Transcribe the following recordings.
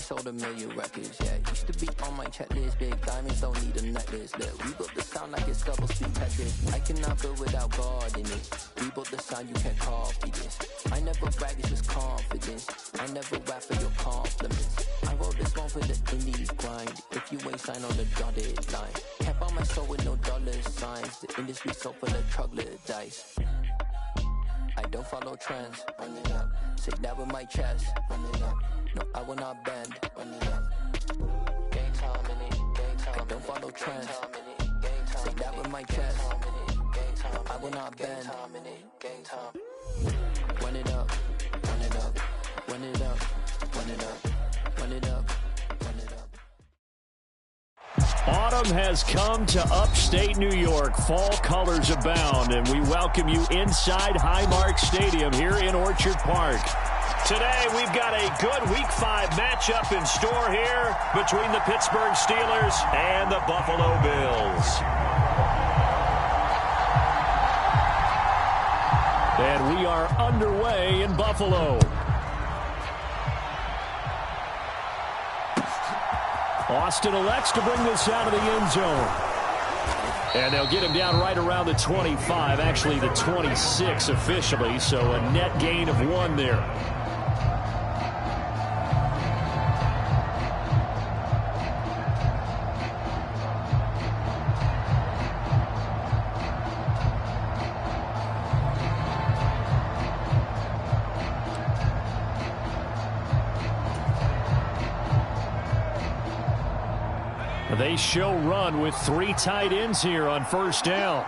sold a million records, yeah. Used to be on my checklist, big diamonds don't need a necklace. Look, we built the sound like it's double speed Tetris. I cannot build without God in it. We built the sound, you can't copy this. I never brag, it's just confidence. I never rap for your compliments. I wrote this one for the indies grind. If you ain't signed on the dotted line, can't buy my soul with no dollar signs. The industry so full of troglodytes. I don't follow trends. Run it up. Say that with my chest. Run it up. No, I will not bend. Run it up. Gang time in it. Gang time. I don't follow trends. Say that with my chest. No, I will not bend. Gang time. Run it up. Run it up. Run it up. Run it up. Run it up. Run it up. Autumn has come to upstate New York. Fall colors abound, and we welcome you inside Highmark Stadium here in Orchard Park. Today, we've got a good Week 5 matchup in store here between the Pittsburgh Steelers and the Buffalo Bills. And we are underway in Buffalo. Austin elects to bring this out of the end zone. And they'll get him down right around the 25, actually the 26 officially, so a net gain of 1 there. They show run with 3 tight ends here on first down.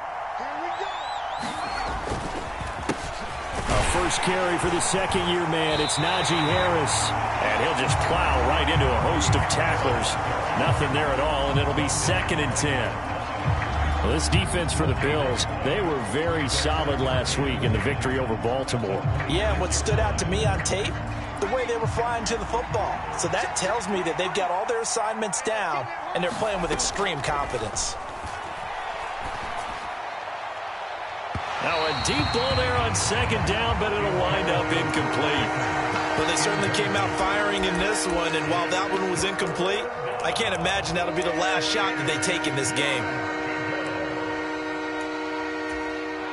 A first carry for the second-year man. It's Najee Harris. And he'll just plow right into a host of tacklers. Nothing there at all, and it'll be 2nd and 10. Well, this defense for the Bills, they were very solid last week in the victory over Baltimore. Yeah, and what stood out to me on tape, the way they were flying to the football. So that tells me that they've got all their assignments down, and they're playing with extreme confidence. Now a deep ball there on 2nd down, but it'll wind up incomplete. Well, they certainly came out firing in this one, and while that one was incomplete, I can't imagine that'll be the last shot that they take in this game.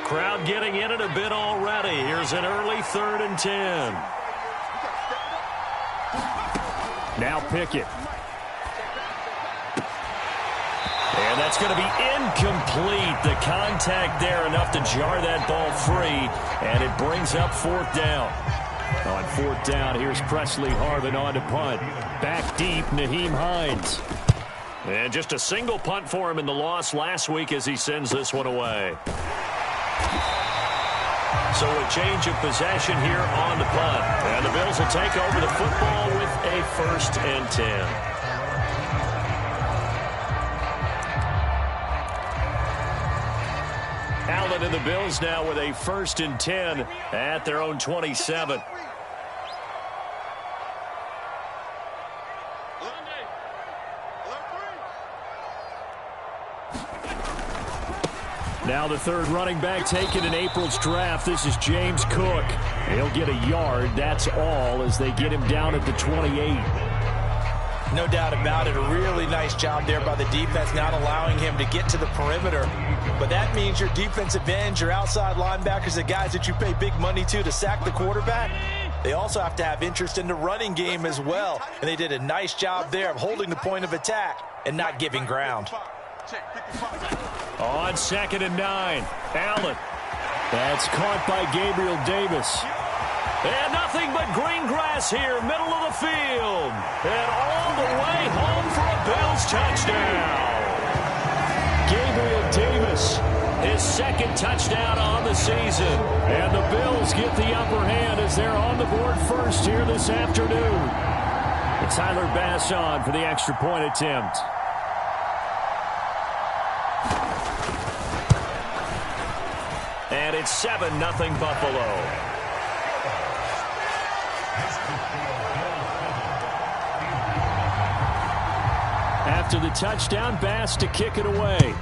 Crowd getting in it a bit already. Here's an early 3rd and 10. Now Pickett. And that's going to be incomplete. The contact there enough to jar that ball free. And it brings up 4th down. On 4th down, here's Presley Harvin on to punt. Back deep, Naheem Hines. And just a single punt for him in the loss last week as he sends this one away. So a change of possession here on the punt. And the Bills will take over the football with a 1st and 10. Allen and the Bills now with a 1st and 10 at their own 27. Now the 3rd running back taken in April's draft. This is James Cook. He'll get a yard. That's all as they get him down at the 28. No doubt about it. A really nice job there by the defense, not allowing him to get to the perimeter. But that means your defensive ends, your outside linebackers, the guys that you pay big money to sack the quarterback, they also have to have interest in the running game as well. And they did a nice job there of holding the point of attack and not giving ground. On 2nd and 9, Allen. That's caught by Gabriel Davis. And nothing but green grass here, middle of the field. And all the way home for a Bills touchdown. Gabriel Davis, his 2nd touchdown on the season. And the Bills get the upper hand as they're on the board first here this afternoon. It's Tyler Bass on for the extra point attempt. And it's 7-0 Buffalo. After the touchdown, Bass to kick it away.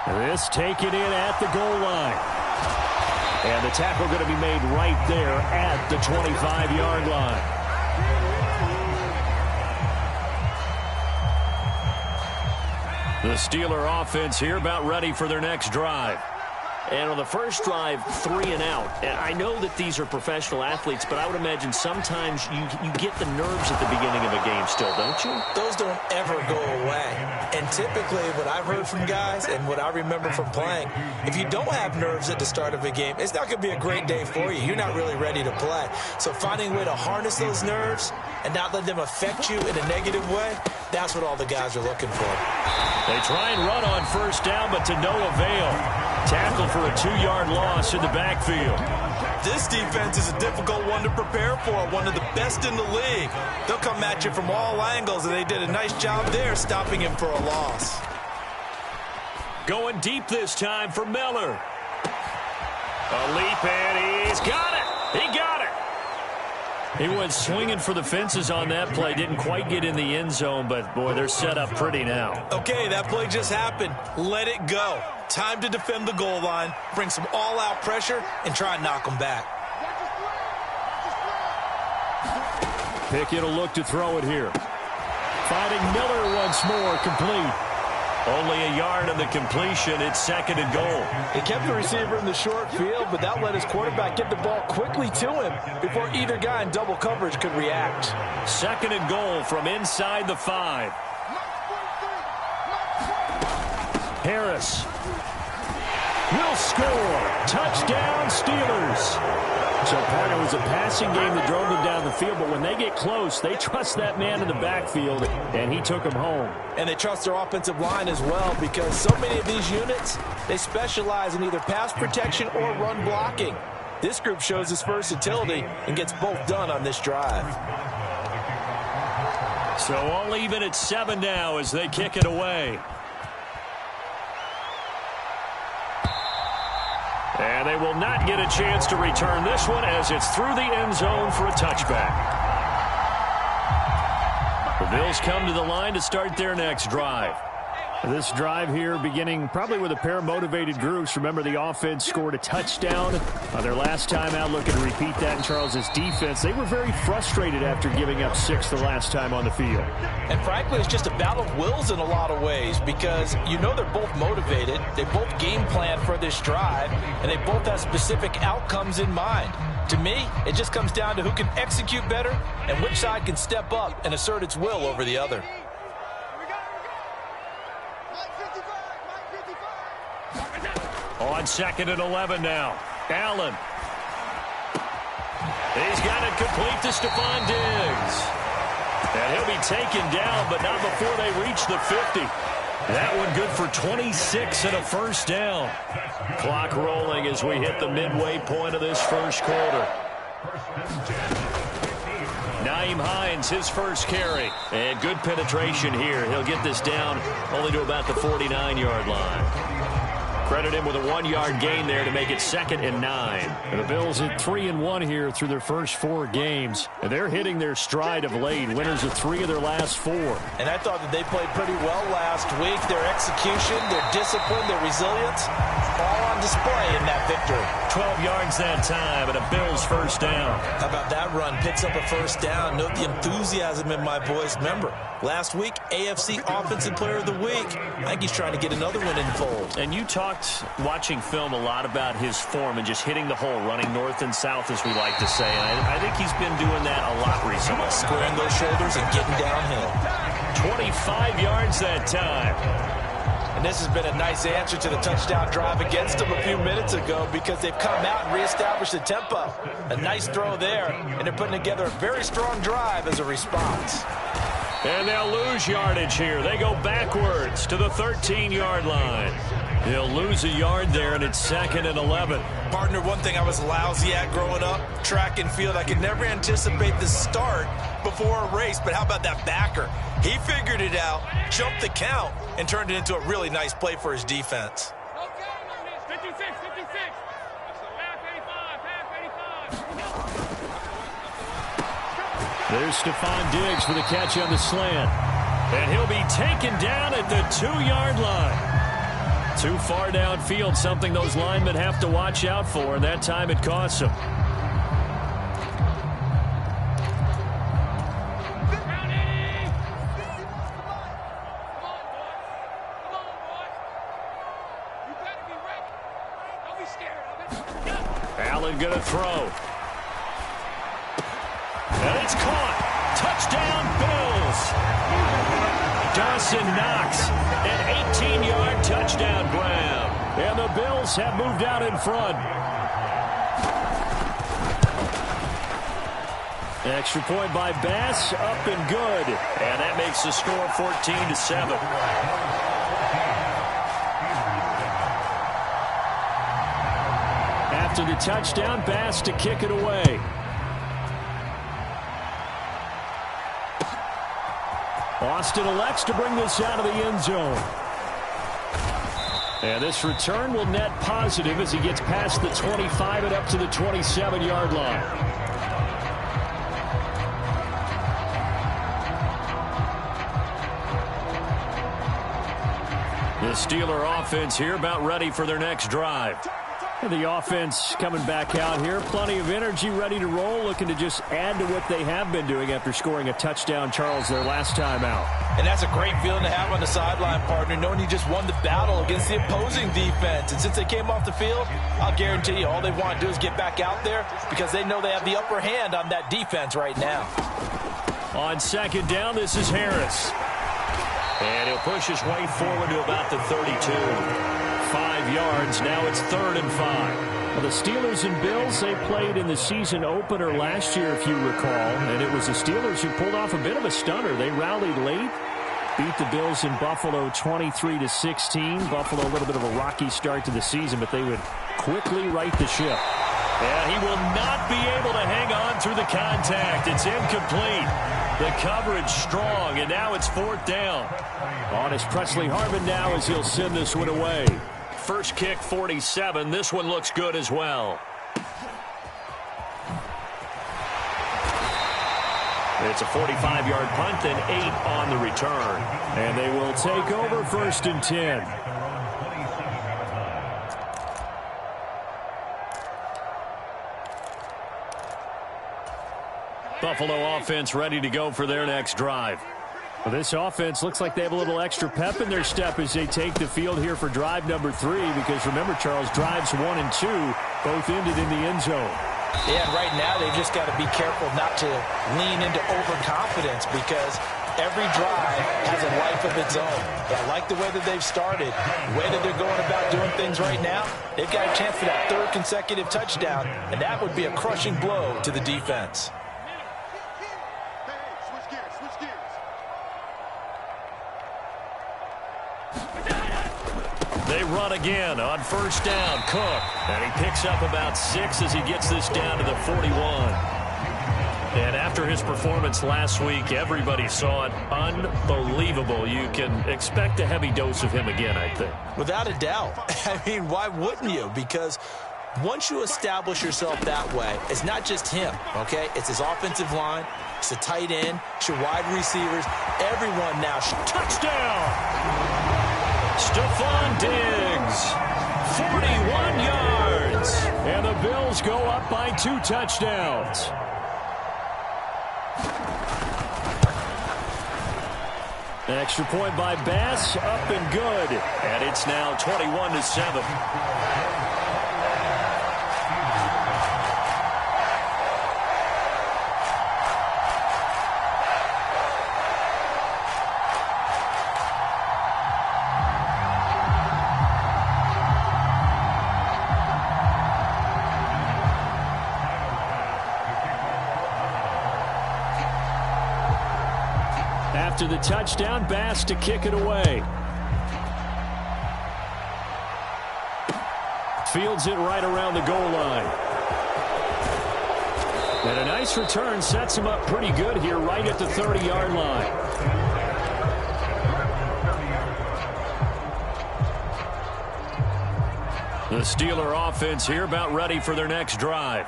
This taken in at the goal line. And the tackle going to be made right there at the 25-yard line. The Steeler offense here about ready for their next drive. And on the first drive, 3 and out. And I know that these are professional athletes, but I would imagine sometimes you get the nerves at the beginning of a game still, don't you? Those don't ever go away. And typically what I've heard from guys and what I remember from playing, if you don't have nerves at the start of a game, it's not going to be a great day for you. You're not really ready to play. So finding a way to harness those nerves and not let them affect you in a negative way, that's what all the guys are looking for. They try and run on first down, but to no avail. Tackle for a 2-yard loss in the backfield. This defense is a difficult one to prepare for, one of the best in the league. They'll come at you from all angles, and they did a nice job there stopping him for a loss. Going deep this time for Miller. A leap, and he's got it. He got it. He went swinging for the fences on that play. Didn't quite get in the end zone, but, boy, they're set up pretty now. Okay, that play just happened. Let it go. Time to defend the goal line, bring some all-out pressure, and try and knock them back. Pickett will look to throw it here. Finding Miller once more, complete. Only a yard on the completion. It's 2nd and goal. He kept the receiver in the short field, but that let his quarterback get the ball quickly to him before either guy in double coverage could react. 2nd and goal from inside the 5. Harris will score. Touchdown, Steelers. So, partner, it was a passing game that drove them down the field, but when they get close, they trust that man in the backfield, and he took them home. And they trust their offensive line as well, because so many of these units, they specialize in either pass protection or run blocking. This group shows its versatility and gets both done on this drive. So all even at 7 now as they kick it away. And they will not get a chance to return this one as it's through the end zone for a touchback. The Bills come to the line to start their next drive. This drive here beginning probably with a pair of motivated groups. Remember, the offense scored a touchdown on their last time out, looking to repeat that in Charles's defense. They were very frustrated after giving up 6 the last time on the field. And frankly, it's just a battle of wills in a lot of ways, because you know they're both motivated, they both game plan for this drive, and they both have specific outcomes in mind. To me, it just comes down to who can execute better and which side can step up and assert its will over the other. On 2nd and 11 now. Allen. He's got it complete to Stephon Diggs. And he'll be taken down, but not before they reach the 50. That one good for 26 and a first down. Clock rolling as we hit the midway point of this first quarter. Nyheim Hines, his first carry. And good penetration here. He'll get this down only to about the 49-yard line. Credit him with a 1-yard gain there to make it 2nd and 9. And the Bills at 3-1 here through their first 4 games. And they're hitting their stride of late. Winners of 3 of their last 4. And I thought that they played pretty well last week. Their execution, their discipline, their resilience, all on display in that victory. 12 yards that time and a Bills first down. How about that run? Picks up a first down. Note the enthusiasm in my voice. Remember, last week, AFC Offensive Player of the Week. I think he's trying to get another one in the fold. And you talked, watching film, a lot about his form and just hitting the hole, running north and south, as we like to say. And I think he's been doing that a lot recently. Squaring those shoulders and getting downhill. 25 yards that time. And this has been a nice answer to the touchdown drive against them a few minutes ago, because they've come out and reestablished the tempo. A nice throw there, and they're putting together a very strong drive as a response. And they'll lose yardage here. They go backwards to the 13-yard line. They'll lose a yard there, and it's 2nd and 11. Partner, one thing I was lousy at growing up, track and field. I could never anticipate the start before a race, but how about that backer? He figured it out, jumped the count, and turned it into a really nice play for his defense. 56, 56. Half 85, half 85. There's Stephon Diggs for the catch on the slant. And he'll be taken down at the 2-yard line. Too far downfield, something those linemen have to watch out for, and that time it costs them. Allen going to throw. And it's caught. Touchdown, Bills. Dawson Knox, an 18-yard touchdown grab. And the Bills have moved out in front. Extra point by Bass, up and good. And that makes the score 14-7. After the touchdown, Bass to kick it away. Austin elects to bring this out of the end zone. And this return will net positive as he gets past the 25 and up to the 27-yard line. The Steeler offense here about ready for their next drive. And the offense coming back out here. Plenty of energy, ready to roll, looking to just add to what they have been doing after scoring a touchdown, Charles, their last time out. And that's a great feeling to have on the sideline, partner, knowing you just won the battle against the opposing defense. And since they came off the field, I'll guarantee you all they want to do is get back out there because they know they have the upper hand on that defense right now. On second down, this is Harris. And he'll push his way forward to about the 32. 5 yards. Now it's 3rd and 5. Well, the Steelers and Bills, they played in the season opener last year, if you recall. And it was the Steelers who pulled off a bit of a stunner. They rallied late, beat the Bills in Buffalo 23-16. Buffalo, a little bit of a rocky start to the season, but they would quickly right the ship. And he will not be able to hang on through the contact. It's incomplete. The coverage strong, and now it's 4th down. On is Presley Harvin now as he'll send this one away. First kick, 47. This one looks good as well. It's a 45-yard punt, then 8 on the return. And they will take over 1st and 10. Buffalo offense ready to go for their next drive. Well, this offense looks like they have a little extra pep in their step as they take the field here for drive number 3, because remember, Charles, drives 1 and 2 both ended in the end zone. Yeah, and right now they've just got to be careful not to lean into overconfidence because every drive has a life of its own. But I like the way that they've started, the way that they're going about doing things right now. They've got a chance for that 3rd consecutive touchdown, and that would be a crushing blow to the defense. They run again on 1st down. Cook. And he picks up about 6 as he gets this down to the 41. And after his performance last week, everybody saw it. Unbelievable. You can expect a heavy dose of him again, I think. Without a doubt. I mean, why wouldn't you? Because once you establish yourself that way, it's not just him, okay? It's his offensive line. It's the tight end. It's your wide receivers. Everyone now. Touchdown! Stephon Diggs, 41 yards. And the Bills go up by 2 touchdowns. An extra point by Bass, up and good. And it's now 21-7. After the touchdown, Bass to kick it away. Fields it right around the goal line. And a nice return sets him up pretty good here right at the 30-yard line. The Steeler offense here about ready for their next drive.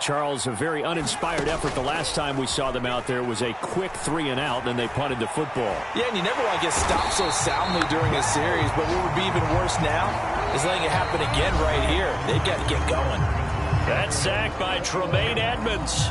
Charles, a very uninspired effort the last time we saw them out there was a quick 3-and-out, then they punted the football. Yeah, and you never want to get stopped so soundly during a series, but what would be even worse now is letting it happen again right here. They've got to get going. That sack by Tremaine Edmonds.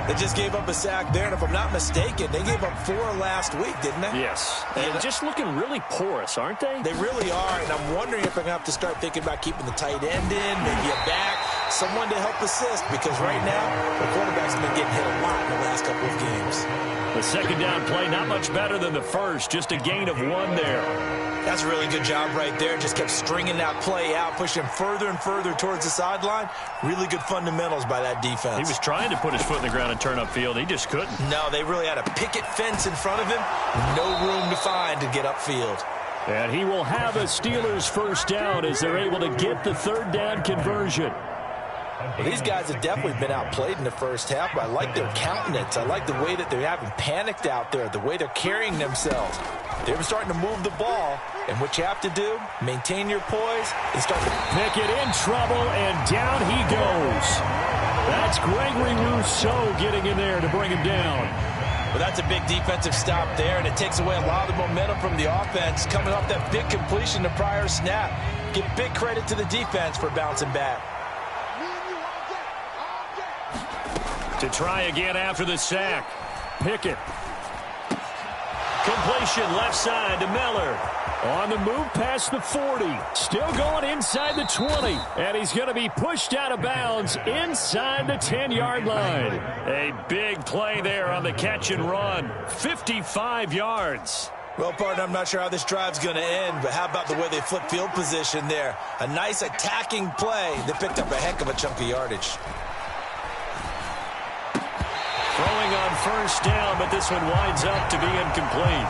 They just gave up a sack there, and if I'm not mistaken, they gave up 4 last week, didn't they? Yes. And just looking really porous, aren't they? They really are, and I'm wondering if they're going to have to start thinking about keeping the tight end in, maybe a back, someone to help assist, because right now, the quarterback's been getting hit a lot in the last couple of games. The second down play, not much better than the first, just a gain of 1 there. That's a really good job right there. Just kept stringing that play out, pushing further and further towards the sideline. Really good fundamentals by that defense. He was trying to put his foot in the ground and turn upfield. He just couldn't. No, they really had a picket fence in front of him. No room to find to get upfield. And he will have a Steelers first down as they're able to get the third down conversion. Well, these guys have definitely been outplayed in the first half, but I like their countenance. I like the way that they haven't panicked out there, the way they're carrying themselves. They're starting to move the ball, and what you have to do, maintain your poise, and start to Pickett in trouble, and down he goes. That's Gregory Rousseau getting in there to bring him down. Well, that's a big defensive stop there, and it takes away a lot of the momentum from the offense coming off that big completion the prior snap. Give big credit to the defense for bouncing back. To try again after the sack. Pickett. Completion left side to Miller. On the move past the 40. Still going inside the 20. And he's going to be pushed out of bounds inside the 10-yard line. A big play there on the catch and run. 55 yards. Well, partner, I'm not sure how this drive's going to end, but how about the way they flip field position there? A nice attacking play that picked up a heck of a chunk of yardage. Throwing on first down, but this one winds up to be incomplete.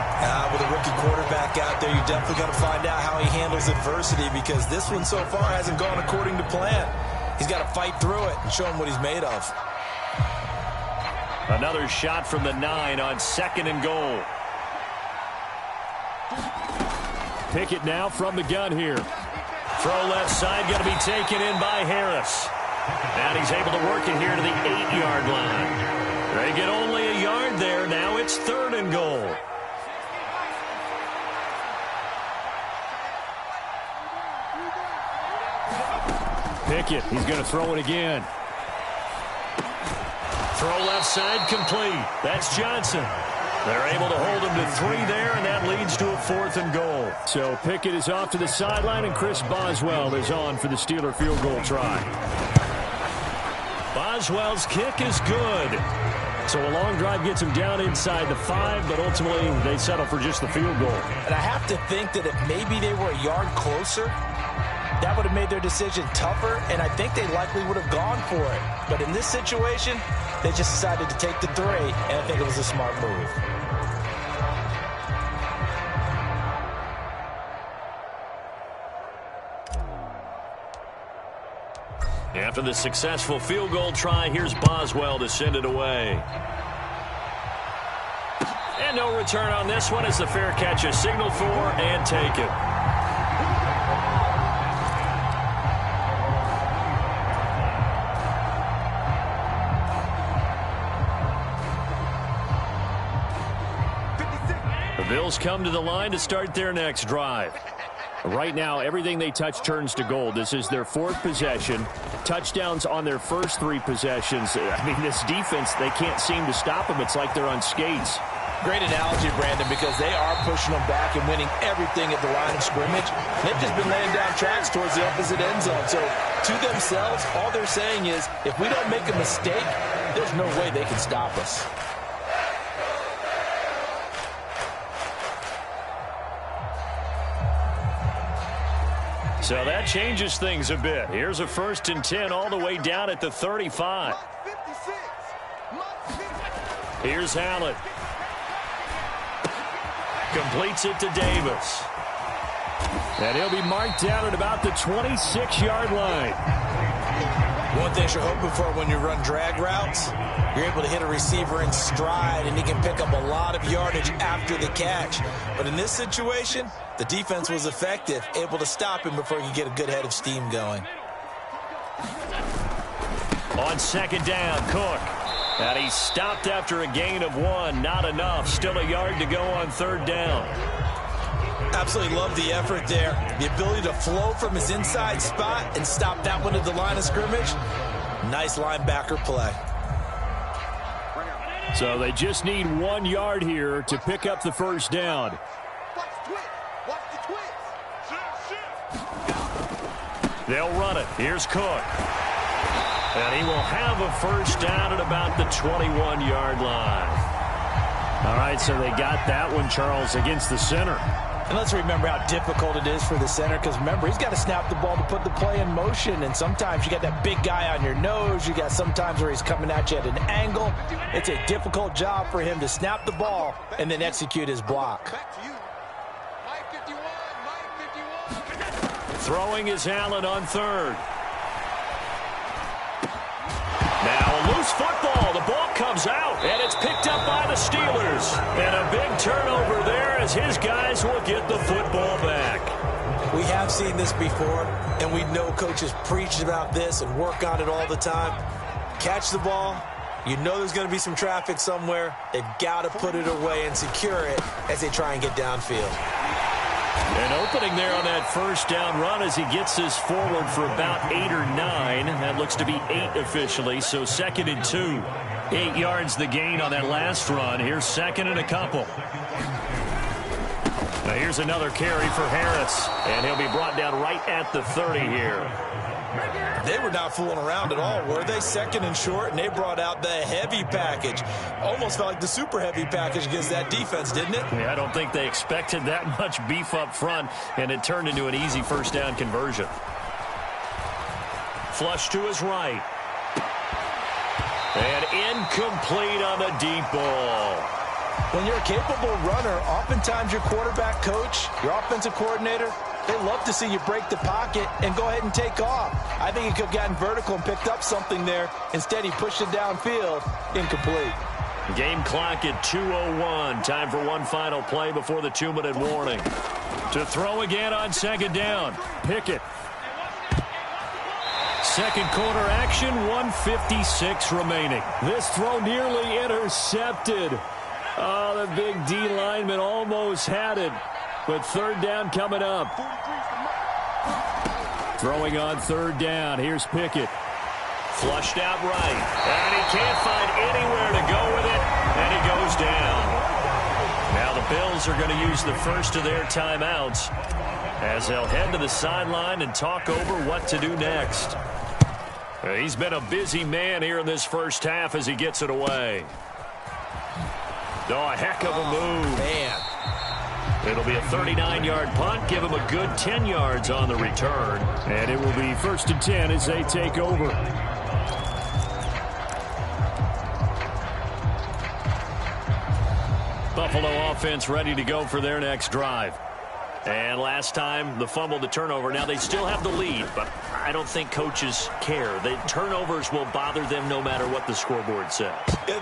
With a rookie quarterback out there, you're definitely going to find out how he handles adversity because this one so far hasn't gone according to plan. He's got to fight through it and show him what he's made of. Another shot from the 9 on 2nd and goal. Pickett now from the gun here. Throw left side, going to be taken in by Harris. And he's able to work it here to the 8-yard line. They get only a yard there. Now it's 3rd and goal. Pickett, he's going to throw it again. Throw left side complete. That's Johnson. They're able to hold him to 3 there, and that leads to a 4th and goal. So Pickett is off to the sideline, and Chris Boswell is on for the Steeler field goal try. Boswell's kick is good. So a long drive gets him down inside the 5, but ultimately they settle for just the field goal. And I have to think that if maybe they were a yard closer, that would have made their decision tougher, and I think they likely would have gone for it. But in this situation, they just decided to take the 3, and I think it was a smart move. After the successful field goal try, here's Boswell to send it away. And no return on this one as the fair catch is signaled for and taken. The Bills come to the line to start their next drive. Right now, everything they touch turns to gold. This is their 4th possession. Touchdowns on their first 3 possessions. I mean, this defense, they can't seem to stop them. It's like they're on skates. Great analogy, Brandon, because they are pushing them back and winning everything at the line of scrimmage. They've just been laying down tracks towards the opposite end zone. So, to themselves, all they're saying is, if we don't make a mistake, there's no way they can stop us. So that changes things a bit. Here's a 1st and 10 all the way down at the 35. Here's Allen. Completes it to Davis. And he'll be marked down at about the 26-yard line. One thing you're hoping for when you run drag routes, you're able to hit a receiver in stride, and he can pick up a lot of yardage after the catch. But in this situation, the defense was effective, able to stop him before he could get a good head of steam going. On second down, Cook. And he stopped after a gain of 1. Not enough. Still a yard to go on third down. Absolutely love the effort there. The ability to flow from his inside spot and stop that one at the line of scrimmage. Nice linebacker play. So they just need 1 yard here to pick up the first down. They'll run it. Here's Cook. And he will have a first down at about the 21-yard line. All right, so they got that one, Charles, against the center. And let's remember how difficult it is for the center, because remember, he's got to snap the ball to put the play in motion, and sometimes you got that big guy on your nose. You got sometimes where he's coming at you at an angle. It's a difficult job for him to snap the ball and then execute his block. Throwing is Allen on third. Now a loose football. The ball comes out, and it's picked up by the Steelers. And a big turnover there as his guys will get the football back. We have seen this before, and we know coaches preach about this and work on it all the time. Catch the ball. You know there's going to be some traffic somewhere. They've got to put it away and secure it as they try and get downfield. An opening there on that first down run as he gets this forward for about 8 or 9. That looks to be 8 officially, so 2nd and 2. 8 yards the gain on that last run. Here's 2nd and a couple. Now here's another carry for Harris, and he'll be brought down right at the 30 here. They were not fooling around at all, were they? 2nd and short, and they brought out the heavy package. Almost felt like the super heavy package against that defense, didn't it? Yeah, I don't think they expected that much beef up front, and it turned into an easy first down conversion. Flush to his right. And incomplete on the deep ball. When you're a capable runner, oftentimes your quarterback coach, your offensive coordinator, they love to see you break the pocket and go ahead and take off. I think he could have gotten vertical and picked up something there. Instead, he pushed it downfield. Incomplete. Game clock at 2:01. Time for one final play before the 2-minute warning. To throw again on second down. Pickett. Second quarter action, 1:56 remaining. This throw nearly intercepted. Oh, the big D lineman almost had it. But third down coming up. Throwing on third down. Here's Pickett. Flushed out right. And he can't find anywhere to go with it. And he goes down. Now the Bills are going to use the first of their timeouts as they'll head to the sideline and talk over what to do next. He's been a busy man here in this first half as he gets it away. Oh, a heck of a move. Man. It'll be a 39-yard punt. Give him a good 10 yards on the return. And it will be 1st and 10 as they take over. Buffalo offense ready to go for their next drive. And last time, the fumble, the turnover. Now they still have the lead, but I don't think coaches care. The turnovers will bother them no matter what the scoreboard says.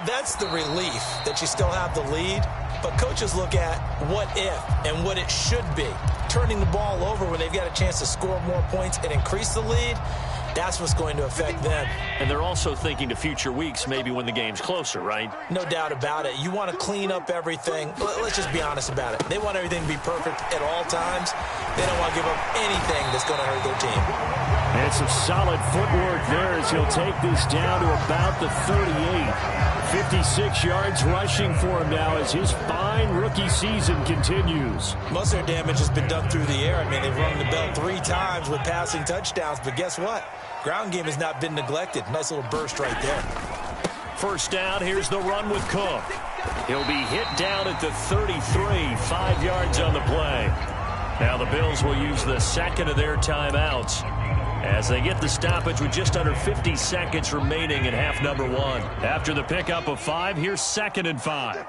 That's the relief that you still have the lead. But coaches look at what if and what it should be. Turning the ball over when they've got a chance to score more points and increase the lead, that's what's going to affect them. And they're also thinking to future weeks, maybe when the game's closer, right? No doubt about it. You want to clean up everything. Let's just be honest about it. They want everything to be perfect at all times. They don't want to give up anything that's going to hurt their team. And some solid footwork there as he'll take this down to about the 38. 56 yards rushing for him now as his fine rookie season continues. Most of their damage has been done through the air. I mean, they've rung the bell 3 times with passing touchdowns, but guess what? Ground game has not been neglected. Nice little burst right there. First down, here's the run with Cook. He'll be hit down at the 33, 5 yards on the play. Now the Bills will use the second of their timeouts as they get the stoppage with just under 50 seconds remaining in half number 1. After the pickup of 5, here's 2nd and 5.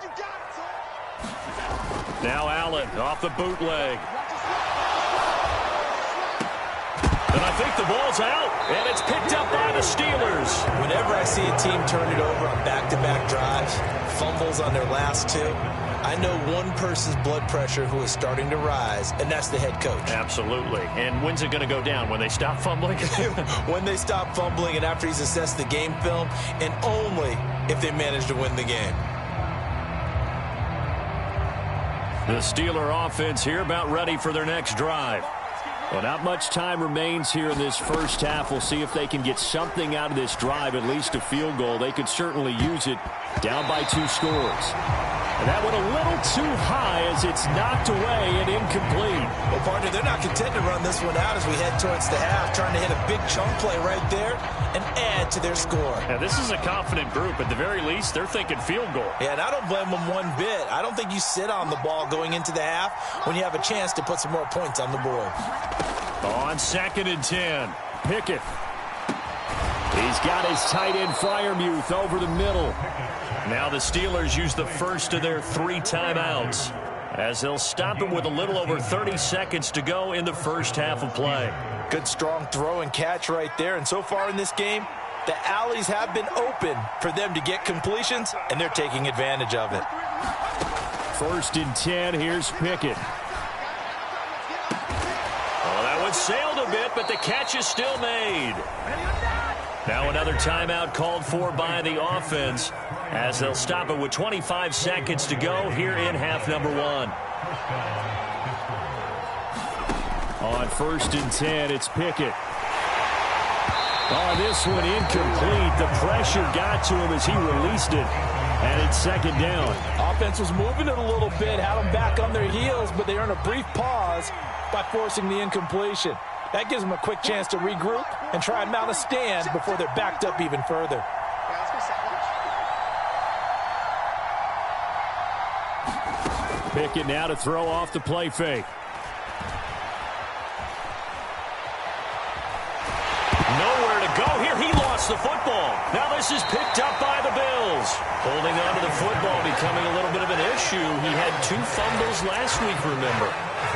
Now Allen off the bootleg. And I think the ball's out, and it's picked up by the Steelers. Whenever I see a team turn it over on back-to-back drives, fumbles on their last two, I know one person's blood pressure who is starting to rise, and that's the head coach. Absolutely. And when's it going to go down? When they stop fumbling? When they stop fumbling and after he's assessed the game film, and only if they manage to win the game. The Steeler offense here about ready for their next drive. Well, not much time remains here in this first half. We'll see if they can get something out of this drive, at least a field goal. They could certainly use it, down by 2 scores. And that went a little too high as it's knocked away and incomplete. Well, partner, they're not content to run this one out as we head towards the half, trying to hit a big chunk play right there and add to their score. Now, this is a confident group. At the very least, they're thinking field goal. Yeah, and I don't blame them one bit. I don't think you sit on the ball going into the half when you have a chance to put some more points on the board. On 2nd and 10, Pickett. He's got his tight end Freiermuth over the middle. Now the Steelers use the first of their 3 timeouts as they'll stop him with a little over 30 seconds to go in the first half of play. Good strong throw and catch right there. And so far in this game, the alleys have been open for them to get completions, and they're taking advantage of it. 1st and 10, here's Pickett. Oh, that one sailed a bit, but the catch is still made. Now another timeout called for by the offense as they'll stop it with 25 seconds to go here in half number 1. On 1st and 10, it's Pickett. Oh, this one incomplete. The pressure got to him as he released it, and it's 2nd down. Offense was moving it a little bit, had them back on their heels, but they earned a brief pause by forcing the incompletion. That gives them a quick chance to regroup and try and mount a stand before they're backed up even further. Pickett now to throw off the play fake. Nowhere to go here. He lost the football. Now this is picked up by the Bills. Holding on to the football becoming a little bit of an issue. He had 2 fumbles last week, remember.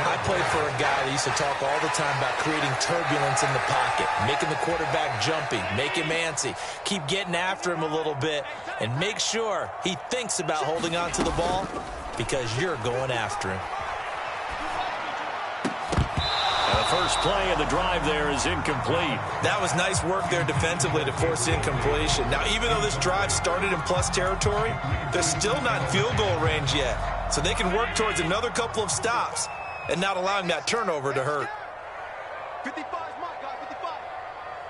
I played for a guy that used to talk all the time about creating turbulence in the pocket, making the quarterback jumpy, make him antsy, keep getting after him a little bit, and make sure he thinks about holding on to the ball because you're going after him. The first play of the drive there is incomplete. That was nice work there defensively to force incompletion. Now, even though this drive started in plus territory, they're still not in field goal range yet. So they can work towards another couple of stops and not allowing that turnover to hurt. 55 is my guy, 55.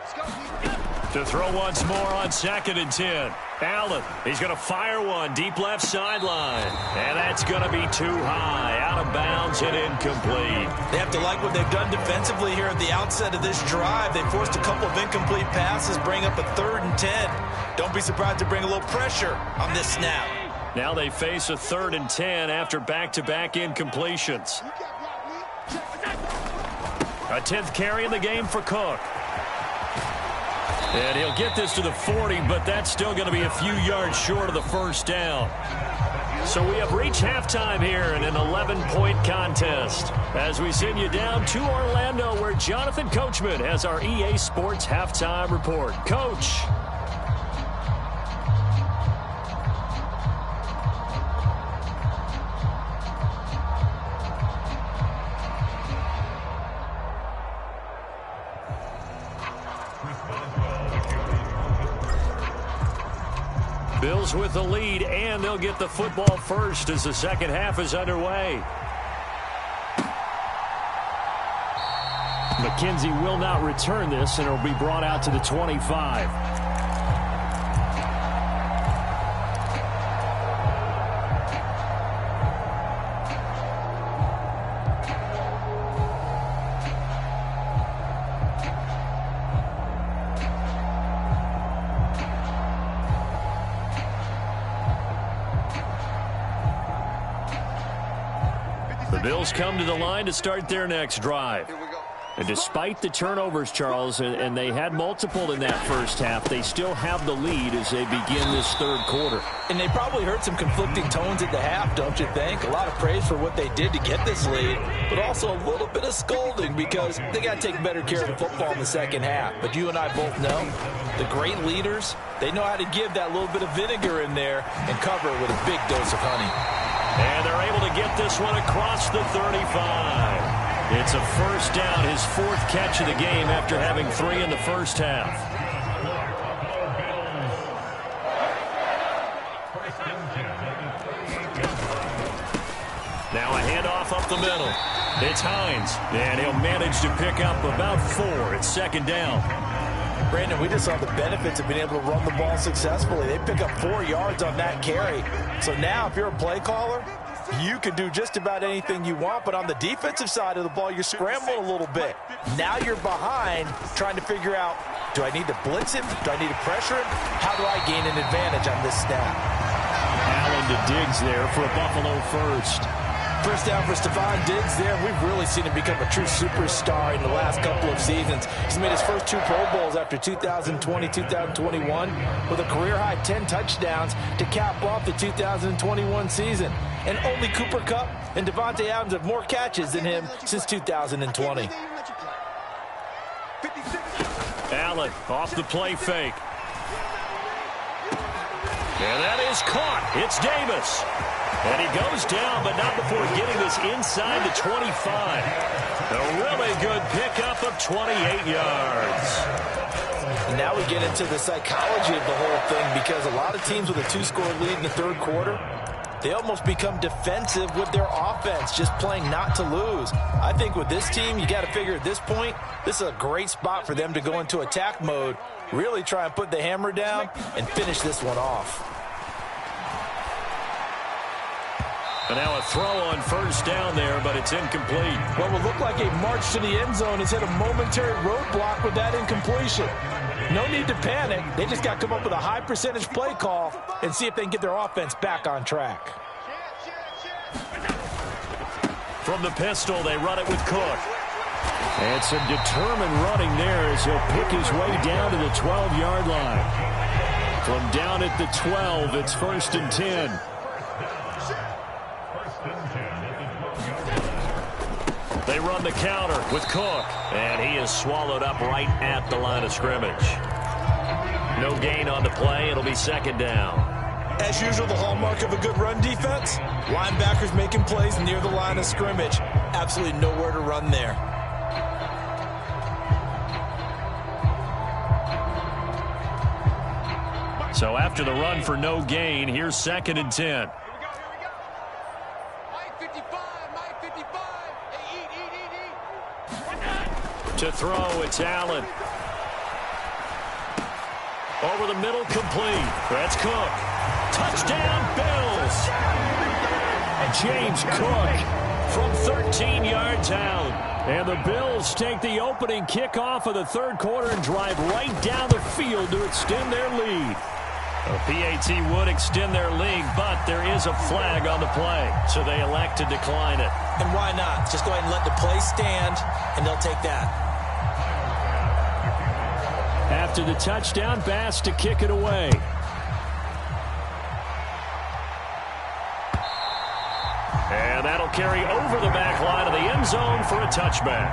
Let's go. To throw once more on 2nd and 10. Allen, he's going to fire one deep left sideline. And that's going to be too high, out of bounds and incomplete. They have to like what they've done defensively here at the outset of this drive. They forced a couple of incomplete passes, bring up a 3rd and 10. Don't be surprised to bring a little pressure on this snap. Now they face a 3rd and 10 after back-to-back incompletions. A 10th carry in the game for Cook. And he'll get this to the 40, but that's still going to be a few yards short of the first down. So we have reached halftime here in an 11-point contest as we send you down to Orlando where Jonathan Coachman has our EA Sports Halftime Report. Coach. Bills with the lead, and they'll get the football first as the second half is underway. McKenzie will not return this, and it'll be brought out to the 25. Bills come to the line to start their next drive. And despite the turnovers, Charles, and they had multiple in that first half, they still have the lead as they begin this third quarter. And they probably heard some conflicting tones at the half, don't you think? A lot of praise for what they did to get this lead, but also a little bit of scolding because they got to take better care of the football in the second half. But you and I both know the great leaders, they know how to give that little bit of vinegar in there and cover it with a big dose of honey. And they're able to get this one across the 35. It's a first down, his fourth catch of the game after having 3 in the first half. Now a handoff up the middle. It's Hines, and he'll manage to pick up about 4. It's second down. Brandon, we just saw the benefits of being able to run the ball successfully. They pick up 4 yards on that carry. So now if you're a play caller, you can do just about anything you want, but on the defensive side of the ball, you're scrambling a little bit. Now you're behind trying to figure out, do I need to blitz him? Do I need to pressure him? How do I gain an advantage on this snap? Allen to Diggs there for a Buffalo first. First down for Stephon Diggs there. We've really seen him become a true superstar in the last couple of seasons. He's made his first 2 Pro Bowls after 2020, 2021 with a career-high 10 touchdowns to cap off the 2021 season. And only Cooper Kupp and Devontae Adams have more catches than him since 2020. Allen off the play fake. And that is caught. It's Davis. And he goes down, but not before getting this inside the 25. A really good pickup of 28 yards. Now we get into the psychology of the whole thing because a lot of teams with a 2-score lead in the third quarter, they almost become defensive with their offense, just playing not to lose. I think with this team, you got to figure at this point, this is a great spot for them to go into attack mode, really try and put the hammer down and finish this one off. And now a throw on first down there, but it's incomplete. What would look like a march to the end zone has hit a momentary roadblock with that incompletion. No need to panic. They just got to come up with a high percentage play call and see if they can get their offense back on track. From the pistol, they run it with Cook. And some determined running there as he'll pick his way down to the 12-yard line. From down at the 12, it's 1st and 10. They run the counter with Cook, and he is swallowed up right at the line of scrimmage. No gain on the play. It'll be second down. As usual, the hallmark of a good run defense, linebackers making plays near the line of scrimmage. Absolutely nowhere to run there. So after the run for no gain, here's 2nd and 10. To throw, it's Allen. Over the middle, complete. That's Cook. Touchdown, Bills. James Cook from 13 yards out. And the Bills take the opening kickoff of the third quarter and drive right down the field to extend their lead. A PAT would extend their lead, but there is a flag on the play, so they elect to decline it. And why not? Just go ahead and let the play stand, and they'll take that. After the touchdown, Bass to kick it away. And that'll carry over the back line of the end zone for a touchback.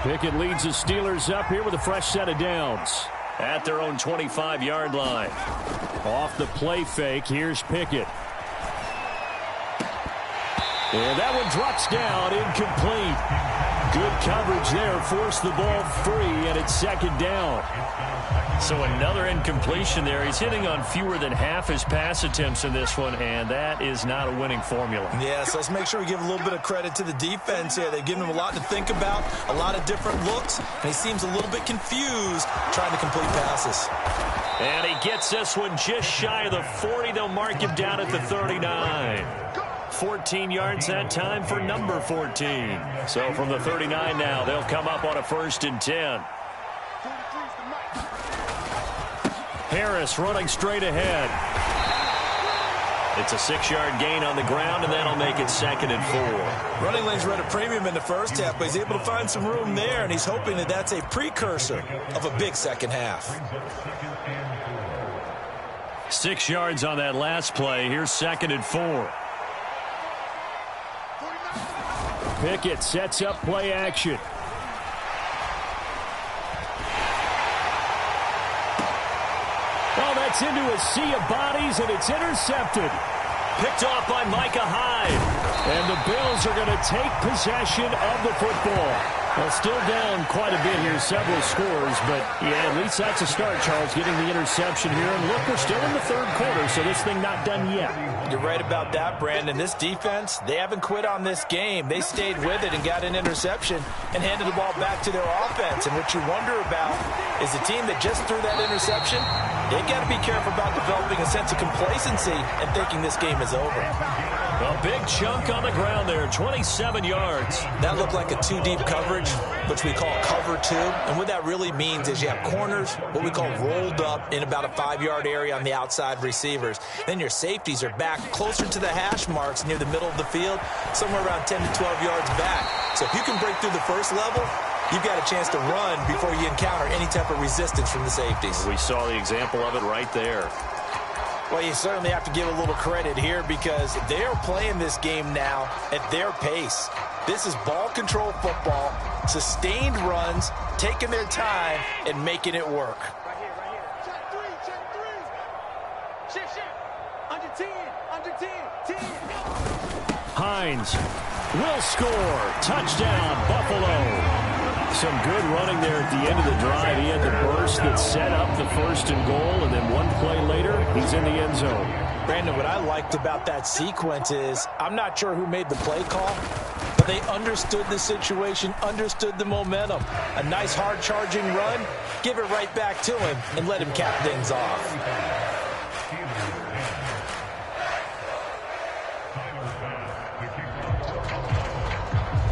Pickett leads the Steelers up here with a fresh set of downs at their own 25-yard line. Off the play fake, here's Pickett. And that one drops down, incomplete. Good coverage there, forced the ball free, and it's second down. So another incompletion there. He's hitting on fewer than half his pass attempts in this one, and that is not a winning formula. Yes, let's make sure we give a little bit of credit to the defense here. They've given him a lot to think about, a lot of different looks, and he seems a little bit confused trying to complete passes. And he gets this one just shy of the 40. They'll mark him down at the 39. 14 yards that time for number 14. So from the 39 now, they'll come up on a 1st and 10. Harris running straight ahead. It's a 6-yard gain on the ground, and that'll make it 2nd and 4. Running lanes were at a premium in the first half, but he's able to find some room there, and he's hoping that that's a precursor of a big second half. 6 yards on that last play. Here's 2nd and 4. Pickett sets up play action. Oh, that's into a sea of bodies, and it's intercepted. Picked off by Micah Hyde. And the Bills are going to take possession of the football. Well, still down quite a bit here, several scores, but yeah, at least that's a start, Charles, getting the interception here. And look, we're still in the third quarter, so this thing not done yet. You're right about that, Brandon. This defense, they haven't quit on this game. They stayed with it and got an interception and handed the ball back to their offense. And what you wonder about is the team that just threw that interception, they've got to be careful about developing a sense of complacency and thinking this game is over. A big chunk on the ground there, 27 yards. That looked like a two-deep coverage, which we call cover two. And what that really means is you have corners, what we call rolled up in about a 5-yard area on the outside receivers. Then your safeties are back closer to the hash marks near the middle of the field, somewhere around 10 to 12 yards back. So if you can break through the first level, you've got a chance to run before you encounter any type of resistance from the safeties. We saw the example of it right there. Well, you certainly have to give a little credit here because they're playing this game now at their pace. This is ball control football, sustained runs, taking their time, and making it work. Right here, right here. Check three. Shift. Under 10, under 10, 10. Hines will score. Touchdown, Buffalo. Some good running there at the end of the drive. He had the burst that set up the 1st and goal, and then one play later, he's in the end zone. Brandon, what I liked about that sequence is I'm not sure who made the play call, but they understood the situation, understood the momentum. A nice hard-charging run, give it right back to him, and let him cap things off.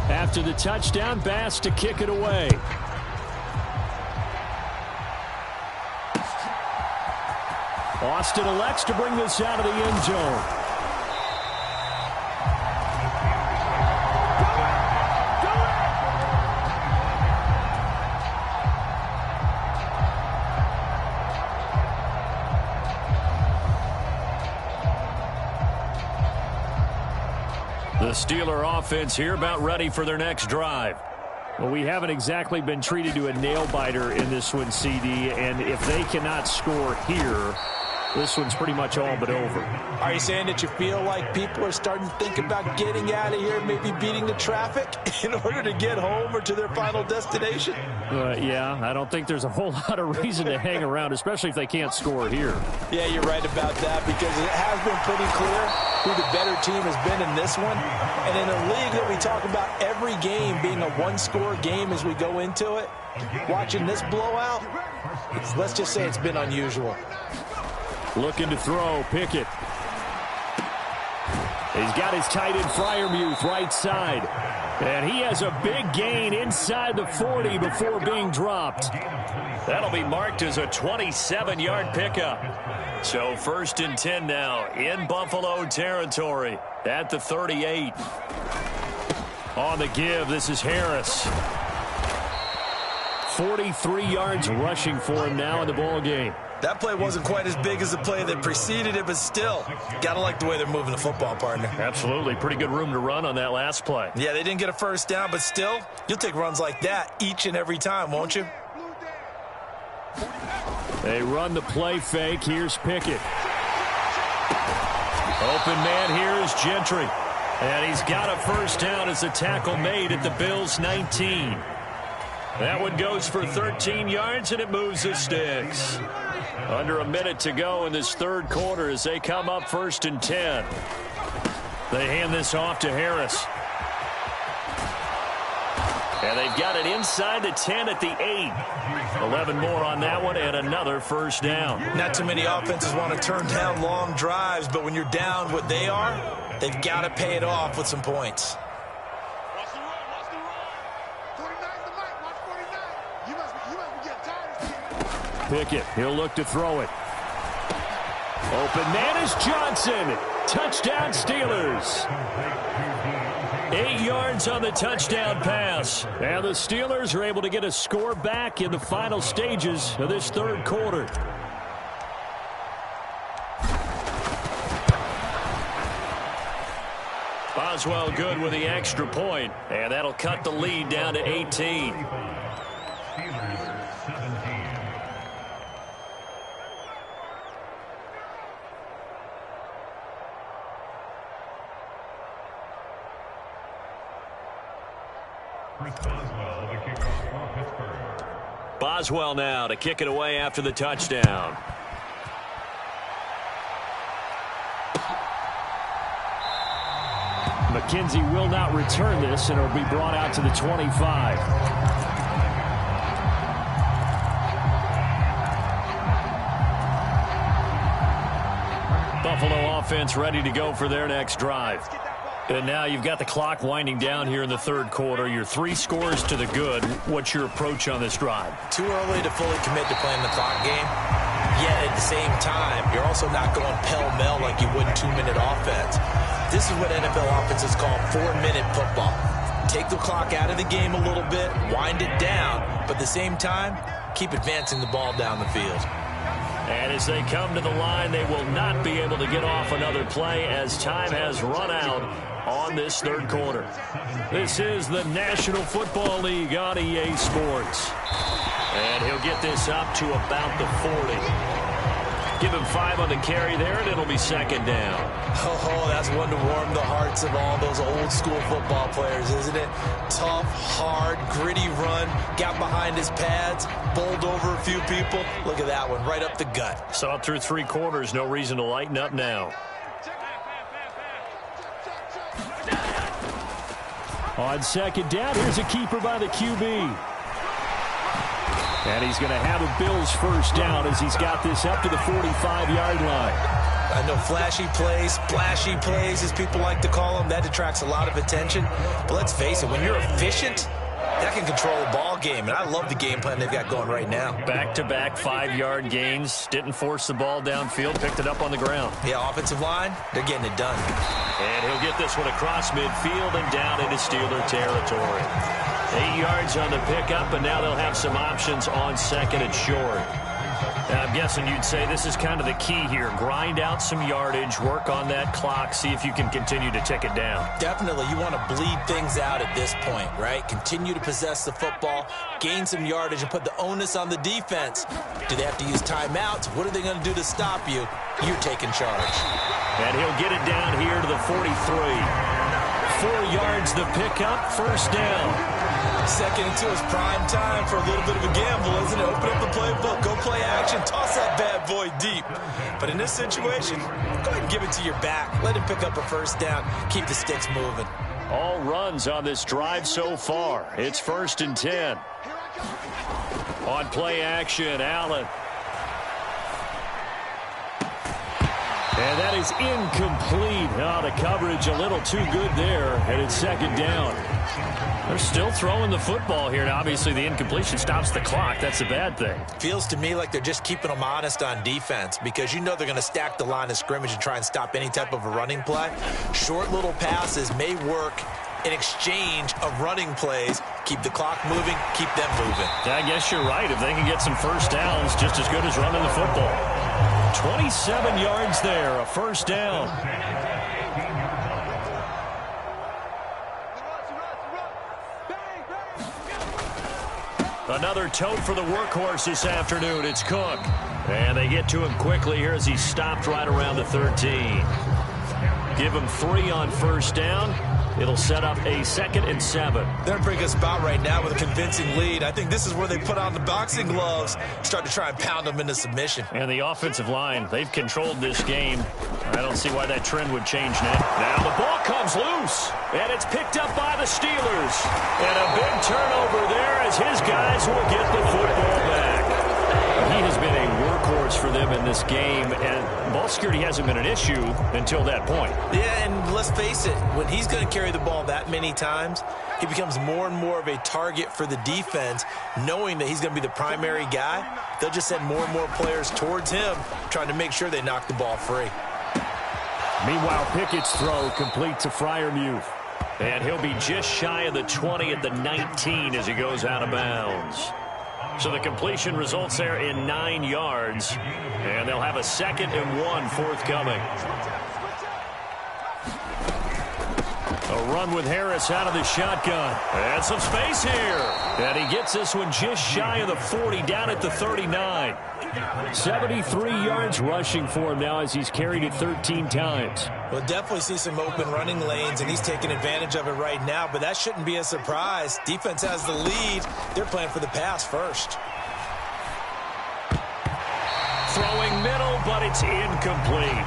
After the touchdown, Bass to kick it away. Austin elects to bring this out of the end zone. The Steeler offense here about ready for their next drive. Well, we haven't exactly been treated to a nail-biter in this one, CD, and if they cannot score here, this one's pretty much all but over. Are you saying that you feel like people are starting to think about getting out of here, maybe beating the traffic in order to get home or to their final destination? Yeah, I don't think there's a whole lot of reason to hang around, especially if they can't score here. Yeah, you're right about that because it has been pretty clear who the better team has been in this one. And in a league that we talk about every game being a one-score game as we go into it, watching this blowout, let's just say it's been unusual. Looking to throw, Pickett. He's got his tight end Freiermuth right side. And he has a big gain inside the 40 before being dropped. That'll be marked as a 27-yard pickup. So 1st and 10 now in Buffalo territory at the 38. On the give, this is Harris. 43 yards rushing for him now in the ball game. That play wasn't quite as big as the play that preceded it, but still, gotta like the way they're moving the football, partner. Absolutely. Pretty good room to run on that last play. Yeah, they didn't get a first down, but still, you'll take runs like that each and every time, won't you? They run the play fake. Here's Pickett. Open man here is Gentry. And he's got a first down as the tackle made at the Bills' 19. That one goes for 13 yards, and it moves the sticks. Under a minute to go in this third quarter as they come up 1st and 10. They hand this off to Harris. And they've got it inside the 10 at the 8. 11 more on that one and another first down. Not too many offenses want to turn down long drives, but when you're down what they are, they've got to pay it off with some points. Watch the run. 49's the mic. Watch 49. You must be getting tired of seeing it. Pickett, he'll look to throw it. Open man is Johnson. Touchdown, Steelers. 8 yards on the touchdown pass. And the Steelers are able to get a score back in the final stages of this third quarter. Boswell good with the extra point, and that'll cut the lead down to 18. Boswell now to kick it away after the touchdown. McKenzie will not return this, and it'll be brought out to the 25. Buffalo offense ready to go for their next drive. And now you've got the clock winding down here in the third quarter. You're 3 scores to the good. What's your approach on this drive? Too early to fully commit to playing the clock game. Yet at the same time, you're also not going pell-mell like you would in 2-minute offense. This is what NFL offenses call 4-minute football. Take the clock out of the game a little bit, wind it down, but at the same time, keep advancing the ball down the field. And as they come to the line, they will not be able to get off another play as time has run out on this third quarter. This is the National Football League on EA Sports. And he'll get this up to about the 40. Give him 5 on the carry there, and it'll be second down. Oh, that's one to warm the hearts of all those old-school football players, isn't it? Tough, hard, gritty run, got behind his pads, bowled over a few people. Look at that one, right up the gut. Saw it through 3 quarters, no reason to lighten up now. On second down, here's a keeper by the QB. And he's going to have a Bills first down as he's got this up to the 45-yard line. I know flashy plays, splashy plays, as people like to call them, that detracts a lot of attention. But let's face it, when you're efficient, that can control a ball game. And I love the game plan they've got going right now. Back-to-back 5-yard gains. Didn't force the ball downfield. Picked it up on the ground. Yeah, offensive line, they're getting it done. And he'll get this one across midfield and down into Steeler territory. 8 yards on the pickup, and now they'll have some options on second and short. And I'm guessing you'd say this is kind of the key here. Grind out some yardage, work on that clock, see if you can continue to tick it down. Definitely. You want to bleed things out at this point, right? Continue to possess the football, gain some yardage, and put the onus on the defense. Do they have to use timeouts? What are they going to do to stop you? You're taking charge. And he'll get it down here to the 43. 4 yards the pickup, first down. Second and 2 is prime time for a little bit of a gamble, isn't it? Open up the playbook, go play action, toss that bad boy deep. But in this situation, go ahead and give it to your back. Let him pick up a first down. Keep the sticks moving. All runs on this drive so far. It's first and 10. On play action, Allen. And that is incomplete. Oh, the coverage a little too good there, and it's second down. They're still throwing the football here, and obviously the incompletion stops the clock. That's a bad thing. Feels to me like they're just keeping them honest on defense because you know they're going to stack the line of scrimmage and try and stop any type of a running play. Short little passes may work in exchange of running plays. Keep the clock moving, keep them moving. I guess you're right. If they can get some first downs, just as good as running the football. 27 yards there, a first down. Another tote for the workhorse this afternoon. It's Cook. And they get to him quickly here as he stopped right around the 13. Give him 3 on first down. It'll set up a 2nd and 7. They're in a pretty good spot right now with a convincing lead. I think this is where they put on the boxing gloves, start to try and pound them into submission. And the offensive line, they've controlled this game. I don't see why that trend would change now. Now the ball comes loose, and it's picked up by the Steelers. And a big turnover there as his guys will get the football back. He has been a workhorse for them in this game, and ball security hasn't been an issue until that point. Yeah, and let's face it, when he's going to carry the ball that many times, he becomes more and more of a target for the defense, knowing that he's going to be the primary guy. They'll just send more and more players towards him, trying to make sure they knock the ball free. Meanwhile, Pickett's throw complete to Freiermuth. And he'll be just shy of the 20 at the 19 as he goes out of bounds. So the completion results there in 9 yards. And they'll have a 2nd and 1 forthcoming. A run with Harris out of the shotgun. And some space here. And he gets this one just shy of the 40, down at the 39. 73 yards rushing for him now as he's carried it 13 times. We'll definitely see some open running lanes, and he's taking advantage of it right now, but that shouldn't be a surprise. Defense has the lead. They're playing for the pass first. Throwing middle, but it's incomplete.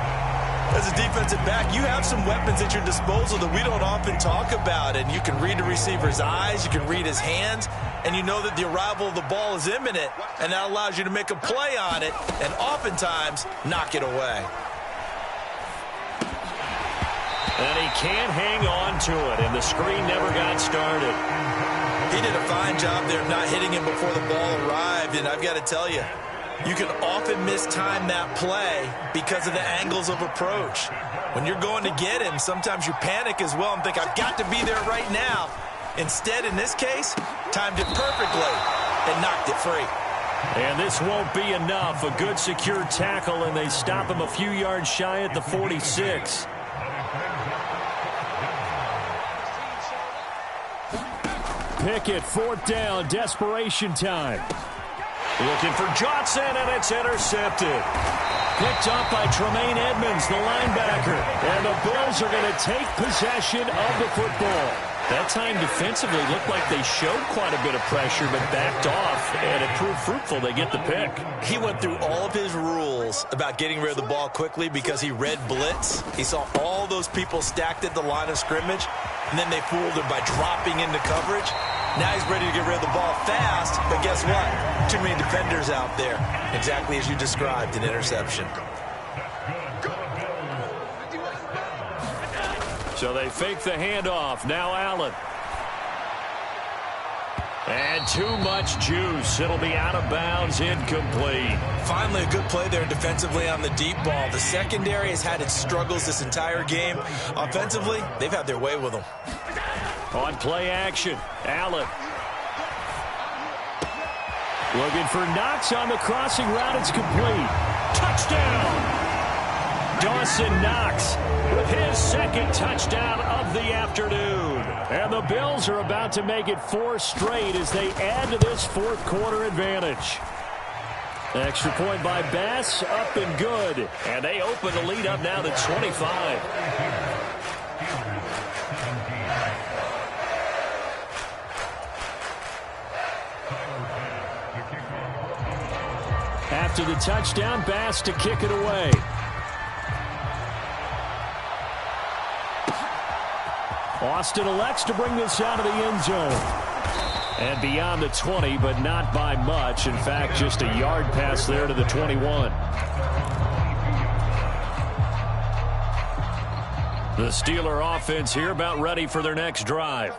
As a defensive back, you have some weapons at your disposal that we don't often talk about, and you can read the receiver's eyes, you can read his hands, and you know that the arrival of the ball is imminent, and that allows you to make a play on it and oftentimes knock it away. And he can't hang on to it, and the screen never got started. He did a fine job there of not hitting him before the ball arrived, and I've got to tell you, you can often mistime that play because of the angles of approach. When you're going to get him, sometimes you panic as well and think, I've got to be there right now. Instead, in this case, timed it perfectly and knocked it free. And this won't be enough. A good secure tackle, and they stop him a few yards shy at the 46. Pickett, 4th down, desperation time. Looking for Johnson, and it's intercepted. Picked up by Tremaine Edmonds, the linebacker. And the Bills are going to take possession of the football. That time defensively looked like they showed quite a bit of pressure, but backed off, and it proved fruitful. They get the pick. He went through all of his rules about getting rid of the ball quickly because he read blitz. He saw all those people stacked at the line of scrimmage, and then they fooled him by dropping into coverage. Now he's ready to get rid of the ball fast, but guess what? Too many defenders out there. Exactly as you described, an interception. So they fake the handoff. Now Allen. And too much juice. It'll be out of bounds, incomplete. Finally a good play there defensively on the deep ball. The secondary has had its struggles this entire game. Offensively, they've had their way with them. On play action, Allen. Looking for Knox on the crossing route. It's complete. Touchdown! Dawson Knox with his 2nd touchdown of the afternoon. And the Bills are about to make it 4 straight as they add to this 4th quarter advantage. Extra point by Bass, up and good. And they open the lead up now to 25. After the touchdown, Bass to kick it away. Austin elects to bring this out of the end zone. And beyond the 20, but not by much. In fact, just a yard pass there to the 21. The Steeler offense here about ready for their next drive.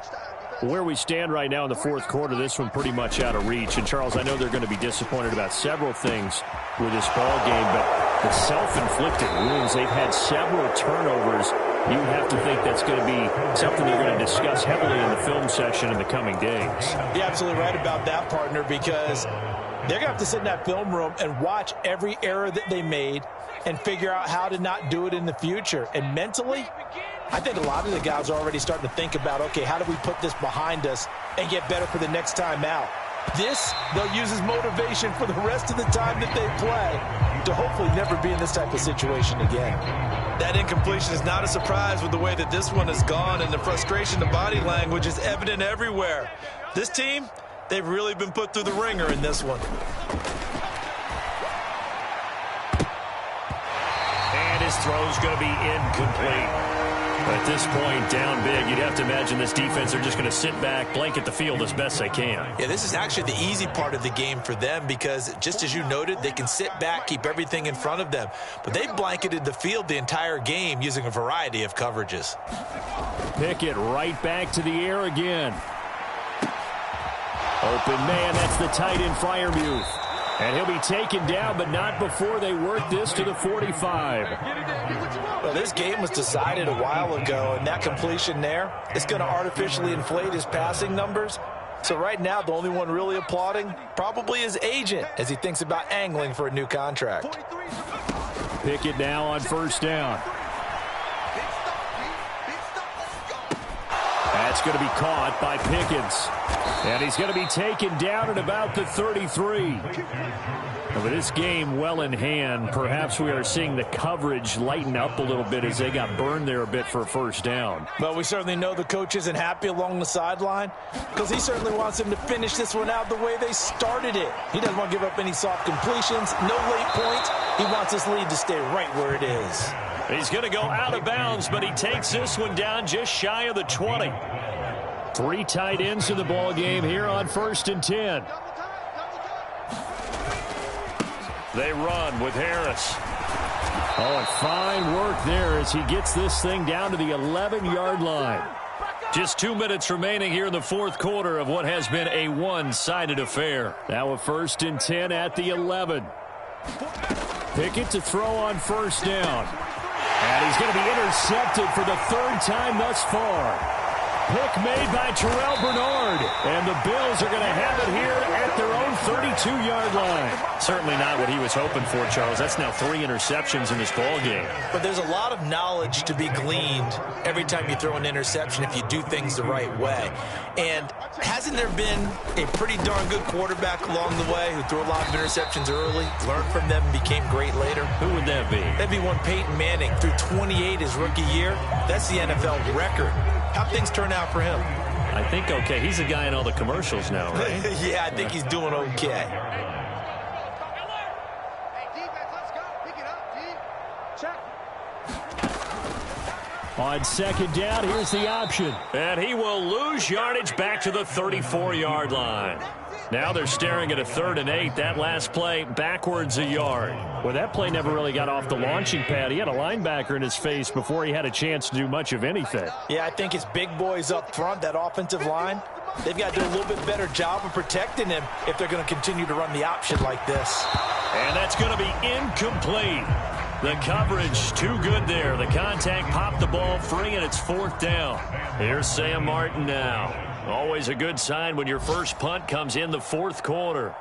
Where we stand right now in the 4th quarter, this one pretty much out of reach. And, Charles, I know they're going to be disappointed about several things with this ball game, but the self-inflicted wounds, they've had several turnovers. You have to think that's going to be something they're going to discuss heavily in the film section in the coming days. You're absolutely right about that, partner, because they're going to have to sit in that film room and watch every error that they made and figure out how to not do it in the future. And mentally, I think a lot of the guys are already starting to think about, okay, how do we put this behind us and get better for the next time out? This, they'll use as motivation for the rest of the time that they play to hopefully never be in this type of situation again. That incompletion is not a surprise with the way that this one has gone, and the frustration, the body language is evident everywhere. This team, they've really been put through the ringer in this one. And his throw's going to be incomplete. At this point, down big, you'd have to imagine this defense are just going to sit back, blanket the field as best they can. Yeah, this is actually the easy part of the game for them because, just as you noted, they can sit back, keep everything in front of them. But they've blanketed the field the entire game using a variety of coverages. Pickett right back to the air again. Open man, that's the tight end Freiermuth. And he'll be taken down, but not before they work this to the 45. Well, this game was decided a while ago, and that completion there, it's going to artificially inflate his passing numbers. So right now, the only one really applauding probably his agent as he thinks about angling for a new contract. Pickett now on first down. That's going to be caught by Pickens. And he's going to be taken down at about the 33. And with this game well in hand, perhaps we are seeing the coverage lighten up a little bit as they got burned there a bit for a first down. But we certainly know the coach isn't happy along the sideline because he certainly wants them to finish this one out the way they started it. He doesn't want to give up any soft completions, no late points. He wants this lead to stay right where it is. He's going to go out of bounds, but he takes this one down just shy of the 20. 3 tight ends in the ball game here on 1st and 10. They run with Harris. Oh, and fine work there as he gets this thing down to the 11-yard line. Just 2 minutes remaining here in the fourth quarter of what has been a one-sided affair. Now a 1st and 10 at the 11. Pickett to throw on first down. And he's going to be intercepted for the 3rd time thus far. Pick made by Terrell Bernard. And the Bills are going to have it here at their own 32-yard line. Certainly not what he was hoping for, Charles. That's now 3 interceptions in this ball game. But there's a lot of knowledge to be gleaned every time you throw an interception if you do things the right way. And hasn't there been a pretty darn good quarterback along the way who threw a lot of interceptions early, learned from them, and became great later? Who would that be? That'd be one Peyton Manning. Threw 28 his rookie year. That's the NFL record. How'd things turn out for him? I think okay. He's a guy in all the commercials now, right? Yeah, I think he's doing okay. On 2nd down, here's the option. And he will lose yardage back to the 34-yard line. Now they're staring at a 3rd and 8. That last play backwards a yard. Well, that play never really got off the launching pad. He had a linebacker in his face before he had a chance to do much of anything. Yeah, I think it's big boys up front, that offensive line. They've got to do a little bit better job of protecting him if they're going to continue to run the option like this. And that's going to be incomplete. The coverage too good there. The contact popped the ball free, and it's 4th down. Here's Sam Martin now. Always a good sign when your first punt comes in the 4th quarter.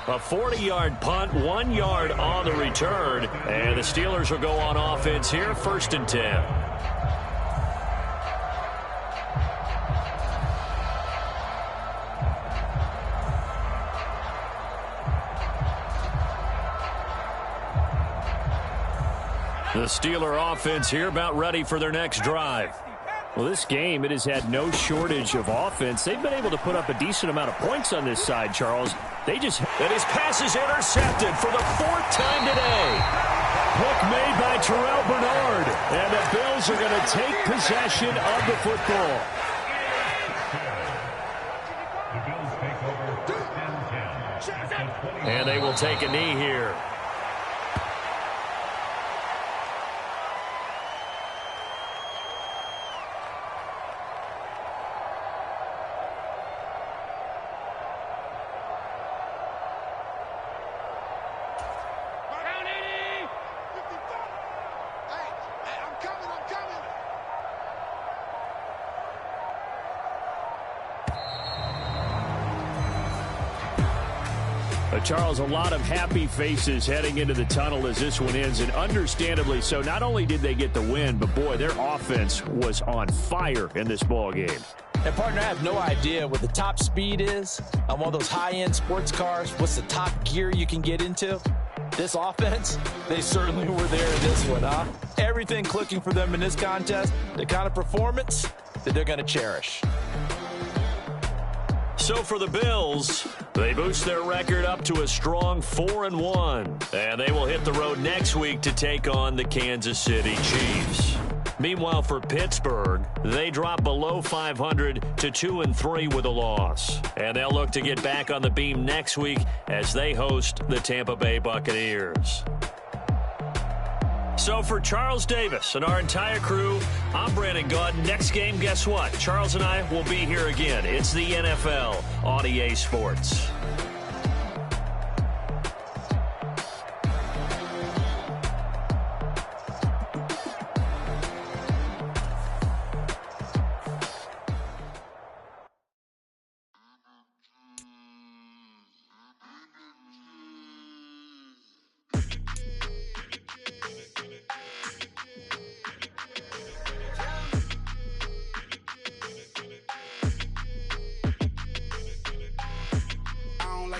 A 40-yard punt, 1 yard on the return. And the Steelers will go on offense here, 1st and 10. The Steeler offense here about ready for their next drive. Well, this game, it has had no shortage of offense. They've been able to put up a decent amount of points on this side, Charles. They just... And his pass is intercepted for the 4th time today. Pick made by Terrell Bernard. And the Bills are going to take possession of the football. And they will take a knee here. Charles, a lot of happy faces heading into the tunnel as this one ends, and understandably so. Not only did they get the win, but boy, their offense was on fire in this ball game. And partner, I have no idea what the top speed is on one of those high-end sports cars. What's the top gear you can get into? This offense, they certainly were there in this one, huh? Everything clicking for them in this contest, the kind of performance that they're going to cherish. So for the Bills, they boost their record up to a strong 4-1. And they will hit the road next week to take on the Kansas City Chiefs. Meanwhile, for Pittsburgh, they drop below 500 to 2-3 with a loss. And they'll look to get back on the beam next week as they host the Tampa Bay Buccaneers. So for Charles Davis and our entire crew, I'm Brandon Gaud. Next game, guess what? Charles and I will be here again. It's the NFL on EA Sports.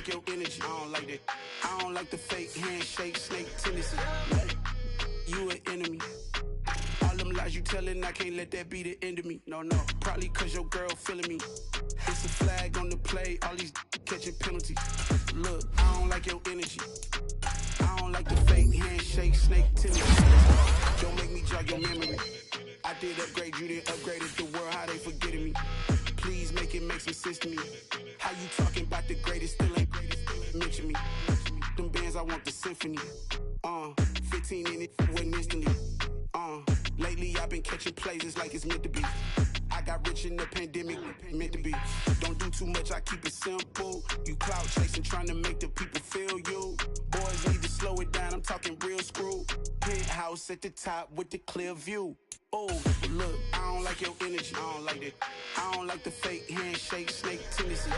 Your energy, I don't like that. I don't like the fake handshake, snake tendency. You an enemy. All them lies you telling, I can't let that be the end of me. No, probably cause your girl feeling me. It's a flag on the play, all these catching penalties. Look, I don't like your energy. I don't like the fake handshake, snake tendency. Don't make me jog your memory. I did upgrade, you didn't upgrade it. The world, how they forgetting me. Please make it make some sense to me. How you talking about the greatest, still ain't greatest, mention me. Them bands, I want the symphony. 15 in it, wasn't instantly. Lately I've been catching plays, it's like it's meant to be. I got rich in the pandemic, meant to be. Don't do too much, I keep it simple. You clout chasing, trying to make the people feel you. Boys need to slow it down, I'm talking real screw. Penthouse at the top with the clear view. Oh, look, I don't like your energy, I don't like that. I don't like the fake handshake, snake tendency.